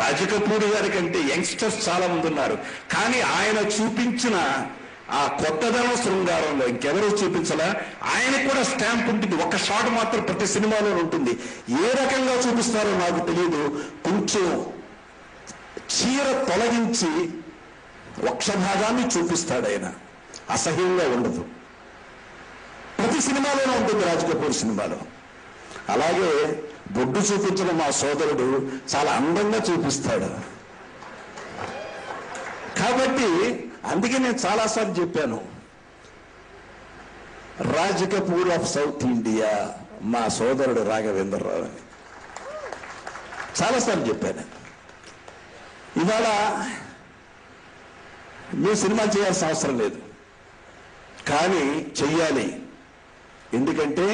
రాజ్ కపూర్ గారి కంటే యంగ్స్టర్స్ చాలా మంది ఉన్నారు, కానీ ఆయన చూపించిన ఆ కొత్తదనం శృంగారంలో ఇంకెవరూ చూపించలా. ఆయనకు కూడా స్టాంప్ ఉంటుంది, ఒక షాట్ మాత్రం ప్రతి సినిమాలో ఉంటుంది. ఏ రకంగా చూపిస్తారో నాకు తెలియదు. కొంచెం చీర తొలగించి వక్షభాగాన్ని చూపిస్తాడు ఆయన, అసహ్యంగా ఉండదు. ప్రతి సినిమాలోనే ఉంటుంది రాజ్ కపూర్ సినిమాలో. అలాగే బొడ్డు చూపించిన మా సోదరుడు చాలా అందంగా చూపిస్తాడు. కాబట్టి అందుకే నేను చాలాసార్లు చెప్పాను, Raj Kapoor of south India మా సోదరుడు రాఘవేంద్రరావు అని చాలాసార్లు చెప్పాను. ఇవాళ మేము సినిమా చేయాల్సిన అవసరం లేదు, కానీ చెయ్యాలి. ఎందుకంటే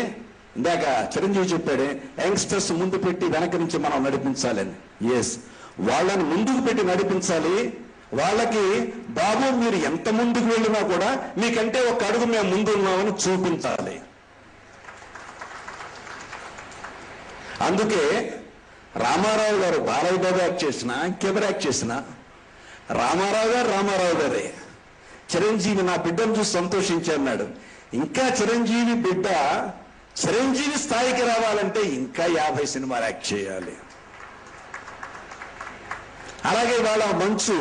ఇందాక చిరంజీవి చెప్పాడే, యంగ్స్టర్స్ ముందు పెట్టి వెనక నుంచి మనం నడిపించాలని. ఎస్, వాళ్ళని ముందుకు పెట్టి నడిపించాలి. వాళ్ళకి బాబు మీరు ఎంత ముందుకు వెళ్ళినా కూడా మీకంటే ఒక అడుగు మేము ముందు ఉన్నామని చూపించాలి. అందుకే రామారావు గారు బాలయ్య బాబు యాక్ట్ చేసిన, ఇంకెవరు యాక్ట్ చేసిన రామారావు గారే. చిరంజీవి నా బిడ్డను చూసి సంతోషించి అన్నాడు, ఇంకా చిరంజీవి బిడ్డ చిరంజీవి స్థాయికి రావాలంటే ఇంకా 50 సినిమాలు యాక్ట్ చేయాలి. అలాగే వాళ్ళ మంచు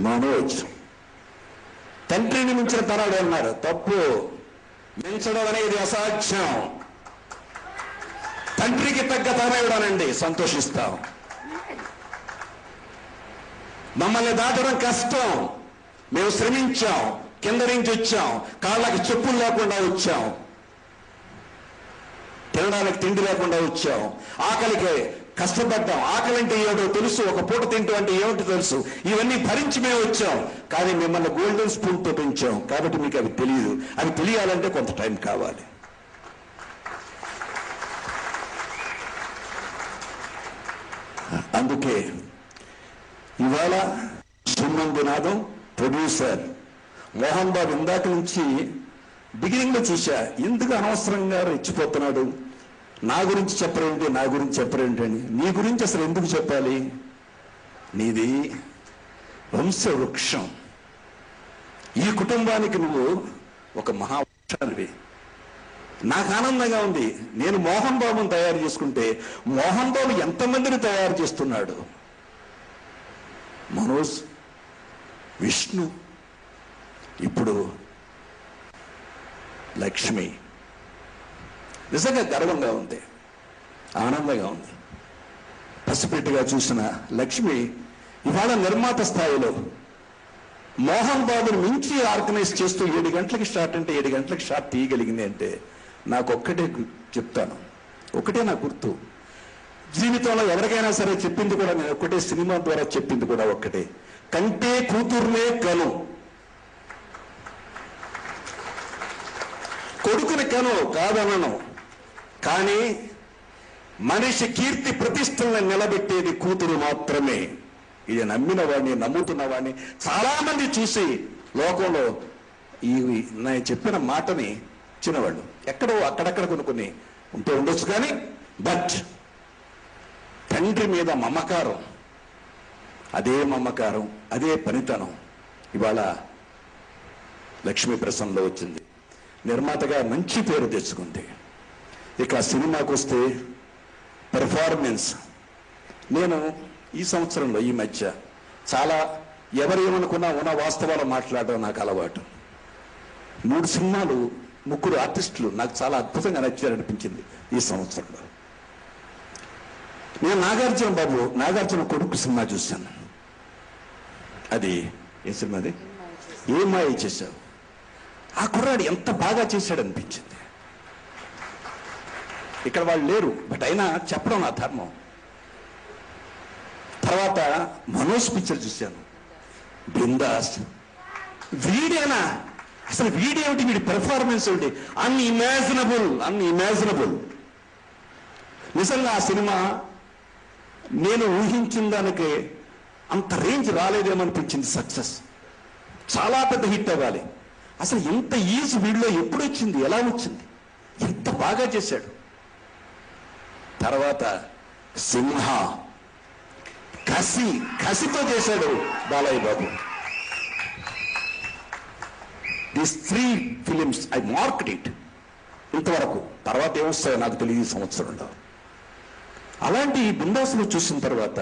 మనోజ్ తండ్రిని మించిన తనడు అన్నారు. తప్పు, మించడం అనేది అసాధ్యం. తండ్రికి తగ్గ తనయుడనండి, సంతోషిస్తాం. మమ్మల్ని దాటడం కష్టం, మేము శ్రమించాం, కింద నుంచి వచ్చాం, కాళ్ళకి చెప్పులు లేకుండా వచ్చాం, తినడానికి తిండి లేకుండా వచ్చాం, ఆకలికి కష్టపడ్డాం. ఆకలి అంటే ఏమిటో తెలుసు, ఒక పూట తింటూ అంటే ఏమిటో తెలుసు. ఇవన్నీ భరించి మేము వచ్చాం, కానీ మిమ్మల్ని గోల్డెన్ స్పూన్తో పెంచాం. కాబట్టి మీకు అవి తెలియదు. అవి తెలియాలంటే కొంత టైం కావాలి. అందుకే ఇవాళ సుమందునాథం ప్రొడ్యూసర్ మోహన్ బాబు ఇందాక నుంచి బిగినింగ్ లో చూశా, ఎందుకు అనవసరంగా రెచ్చిపోతున్నాడు, నా గురించి చెప్పరేంటి అని. నీ గురించి అసలు ఎందుకు చెప్పాలి? నీది వంశవృక్షం. ఈ కుటుంబానికి నువ్వు ఒక మహావృక్షానివి. నాకు ఆనందంగా ఉంది. నేను మోహన్ బాబుని తయారు చేసుకుంటే మోహన్ బాబు ఎంతమందిని తయారు చేస్తున్నాడు. మనోజ్, విష్ణు, ఇప్పుడు లక్ష్మి. నిజంగా గర్వంగా ఉంది, ఆనందంగా ఉంది. పసిపెట్టుగా చూసిన లక్ష్మి ఇవాళ నిర్మాత స్థాయిలో మోహన్ బాబుని మించి ఆర్గనైజ్ చేస్తూ 7 గంటలకి స్టార్ట్ అంటే 7 గంటలకి షాట్ తీయగలిగింది అంటే నాకు ఒక్కటే చెప్తాను, ఒకటే నా గుర్తు. జీవితంలో ఎవరికైనా సరే చెప్పింది కూడా నేను ఒక్కటే, సినిమా ద్వారా చెప్పింది కూడా ఒక్కటే, కంటే కూతుర్నే కను, కొడుకుని కను కాదనను, కానీ మనిషి కీర్తి ప్రతిష్టలను నిలబెట్టేది కూతురు మాత్రమే. ఇది నమ్మిన వాడిని, నమ్ముతున్న వాడిని చాలా మంది చూసి లోకంలో ఈ నేను చెప్పిన మాటని చిన్నవాళ్ళు ఎక్కడో అక్కడక్కడ కొనుక్కొని ఉంటూ ఉండొచ్చు, కానీ బట్ తండ్రి మీద మమకారం, అదే మమకారం, అదే పనితనం ఇవాళ లక్ష్మీ ప్రసన్నలో వచ్చింది. నిర్మాతగా మంచి పేరు తెచ్చుకుంది. ఇక సినిమాకు వస్తే పెర్ఫార్మెన్స్, నేను ఈ సంవత్సరంలో ఈ మధ్య చాలా ఎవరు ఏమనుకున్నా ఉన్న వాస్తవాలు మాట్లాడడం నాకు అలవాటు. 3 సినిమాలు 3 ఆర్టిస్టులు నాకు చాలా అద్భుతంగా నచ్చారనిపించింది ఈ సంవత్సరంలో. నేను నాగార్జున కొడుకు సినిమా చూశాను. అది ఏ సినిమా? అది ఏ మాయ చేశావు. ఆ కుర్రాడు ఎంత బాగా చేశాడు అనిపించింది. ఇక్కడ వాళ్ళు లేరు, బట్ అయినా చెప్పడం నా ధర్మం. తర్వాత మనోజ్ పిక్చర్ చూశాను, బిందాస్. వీడేనా అసలు? వీడేమిటి, వీడి పెర్ఫార్మెన్స్ ఏమిటి? అన్ఇమాజినబుల్. నిజంగా ఆ సినిమా నేను ఊహించిన దానికి అంత రేంజ్ రాలేదేమనిపించింది. సక్సెస్ చాలా పెద్ద హిట్ అవ్వాలి. అసలు ఎంత ఈజీ వీడిలో ఎప్పుడు వచ్చింది, ఎలా వచ్చింది, ఎంత బాగా చేశాడు. తర్వాత సింహ, కసితో చేశాడు Balayya Babu. These 3 films I marked it. ఇంతవరకు తర్వాత ఏమొస్తాయో నాకు తెలియదు ఈ సంవత్సరంలో. అలాంటి బిందాసులు చూసిన తర్వాత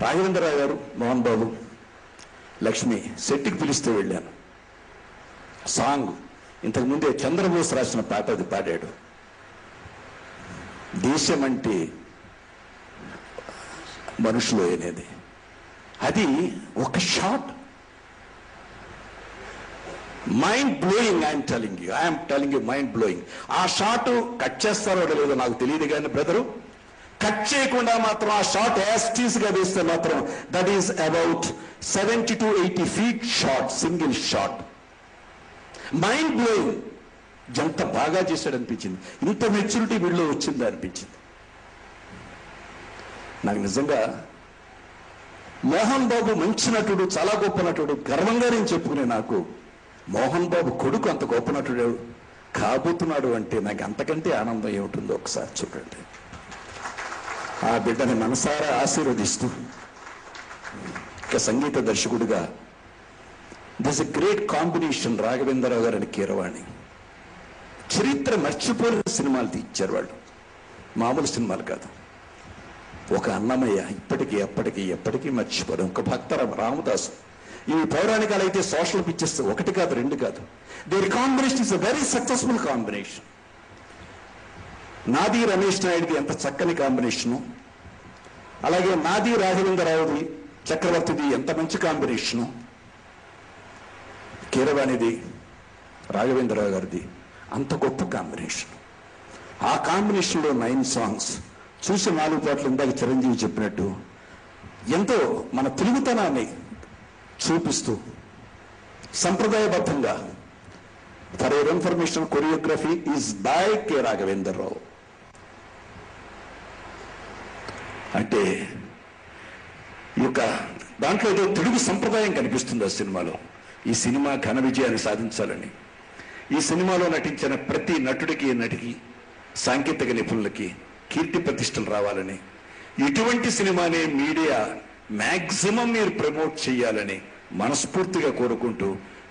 రాఘవేంద్రరావు గారు, మోహన్ బాబు, లక్ష్మి సెట్టికి పిలిస్తే వెళ్ళాను. సాంగ్ ఇంతకుముందే చంద్రబోస్ రాసిన పాట అది పాడాడు. దేశం అంటే మనుషులు అనేది, అది ఒక shot mind blowing. I'm telling you mind blowing. ఆ షాట్ కట్ చేస్తారో లేదో నాకు తెలియదు కానీ బ్రదరు, కట్ చేయకుండా మాత్రం ఆ షాట్ యాస్టీస్ గా వేస్తే మాత్రం that is about 70 to 80 feet shot, single shot. Mind blowing. ఎంత బాగా చేశాడు అనిపించింది. ఇంత మెచ్యూరిటీ వీళ్ళు వచ్చింది అనిపించింది నాకు. నిజంగా మోహన్ బాబు మంచి నటుడు, చాలా గొప్ప నటుడు, గర్వంగా నేను చెప్పుకునే నాకు మోహన్ బాబు కొడుకు అంత గొప్ప నటుడు కాబోతున్నాడు అంటే నాకు అంతకంటే ఆనందం ఏమిటుందో ఒకసారి చూడండి. ఆ బిడ్డని మనసారా ఆశీర్వదిస్తూ, ఇక సంగీత దర్శకుడిగా this a great combination. Raghavendra Rao గారు అని కీరవాణి చరిత్ర మర్చిపోయిన సినిమాలు తీర్చారు వాళ్ళు, మామూలు సినిమాలు కాదు. ఒక అన్నమయ్య ఇప్పటికీ ఎప్పటికీ మర్చిపోరు. ఒక భక్త రామదాసు. ఈ పౌరాణికాలు అయితే సోషల్ పిక్చర్స్ 1 కాదు 2 కాదు. There combination is a very successful combination. నాది రమేష్ నాయుడిది ఎంత చక్కని కాంబినేషను, అలాగే నాది రాఘవేంద్రరావుది చక్రవర్తిది ఎంత మంచి కాంబినేషను, కీరవాణిది రాఘవేంద్రరావు గారిది అంత గొప్ప కాంబినేషన్. ఆ కాంబినేషన్లో 9 సాంగ్స్ చూసి 4 పాటలు ఇందాక చిరంజీవి చెప్పినట్టు ఎంతో మన తెలుగుతనాన్ని చూపిస్తూ సంప్రదాయబద్ధంగా. For your information, choreography is by K Raghavendra Rao. అంటే ఈ యొక్క దాంట్లో ఏదో తెలుగు సంప్రదాయం కనిపిస్తుంది ఆ సినిమాలో. ఈ సినిమా ఘన విజయాన్ని సాధించాలని, ఈ సినిమాలో నటించిన ప్రతి నటికి సాంకేతిక నిపుణులకి కీర్తి ప్రతిష్టలు రావాలని, ఇటువంటి సినిమానే మీడియా మ్యాక్సిమం మీరు ప్రమోట్ చేయాలని మనస్ఫూర్తిగా కోరుకుంటూ,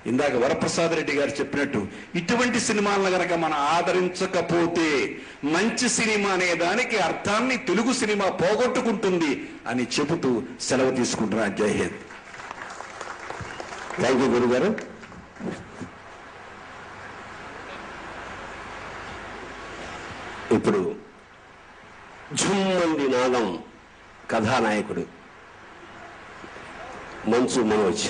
ఇందాక వరప్రసాద్ రెడ్డి గారు చెప్పినట్టు ఇటువంటి సినిమాలను గనక మనం ఆదరించకపోతే మంచి సినిమా అనే దానికి అర్థాన్ని తెలుగు సినిమా పోగొట్టుకుంటుంది అని చెబుతూ సెలవు తీసుకుంటున్నా. జై హింద్. థ్యాంక్ యూ గురుగారు. ఇప్పుడు ఝుమ్మంది నాదం కథానాయకుడు మంచు మనోజ్.